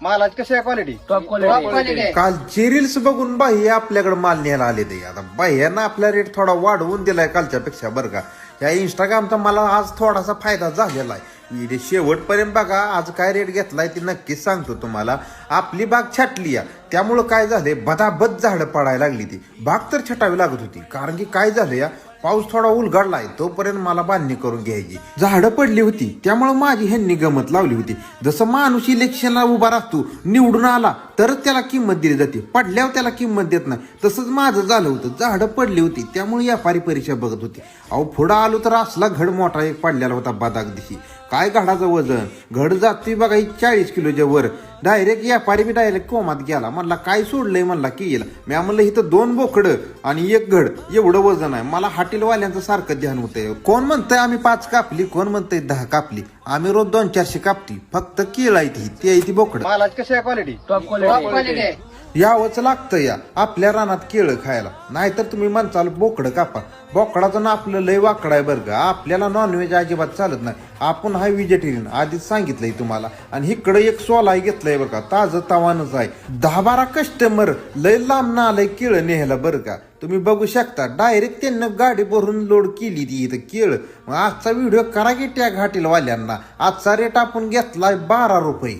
मालाची कशी आहे क्वालिटी? Top quality. कालची रील्स बघून बाह्य आपल्याकडे माल न्यायला आले ते. आता बाह्यानं आपला रेट थोडा वाढवून दिलाय कालच्या पेक्षा बरं का. या इंस्टाग्रामचा मला आज थोडासा फायदा झालेला आहे. व्हिडिओ शेवटपर्यंत बघा. आज काय रेट घेतलाय ते नक्कीच सांगतो तुम्हाला. आपली बाग छाटली या, त्यामुळं काय झालंय, बदाबद झाडं पडायला लागली. ती बाग तर छटावी लागत होती, कारण की काय झालं या, पाऊस थोडा उलगडलाय तोपर्यंत मला बांधणी करून घ्यायची. झाडं पडली होती त्यामुळे माझी ह्यांनी गमत लावली होती. जसं माणूस इलेक्शनला उभा राहतो, निवडून आला तरच त्याला किंमत दिली जाते, पडल्यावर त्याला किंमत देत नाही. तसंच माझं झालं होतं. झाडं पडली होती त्यामुळे व्यापारी परीक्षा बघत होती. अहो पुढं आलो तर असला घड मोठा एक पडलेला होता बादाक दिशी. काय घडाचं वजन, घड जातोय बघा 40 किलोच्या वर. डायरेक्ट व्यापारी बी डायरेक्ट कोमात गेला. म्हणला काय सोडलंय म्हणला की येला. मी म्हणलं इथं 2 बोकडं आणि 1 घड एवढं वजन आहे. मला हॉटेलवाल्यांचं सारखं ध्यान होतंय. कोण म्हणतंय आम्ही 5 कापली, कोण म्हणतंय 10 कापली. आम्ही रोज 200-400 कापती. फक्त केळ आहे ती आहे ती बोकडं. मालाची कशी आहे क्वालिटी? Top quality. यावंच लागतं या आपल्या रानात केळं खायला. नाहीतर तुम्ही म्हणचाल बोकडं कापा. बोकडाचं ना आपलं लय वाकडं आहे बरं का. आपल्याला नॉनव्हेज अजिबात चालत नाही. आपण हा व्हेजिटेरियन, आधीच सांगितलंय तुम्हाला. आणि इकडे एक सोलाही घेतलंय बरं का, ताजं तवानच आहे. 10-12 कस्टमर लय लांब ना आलंय केळं न्यायला बरं का. तुम्ही बघू शकता डायरेक्ट त्यांना गाडी भरून लोड केली ती इथं केळं. मग आजचा व्हिडिओ करा की टॅग हॉटेलवाल्यांना. आजचा रेट आपण घेतलाय 12 रुपये.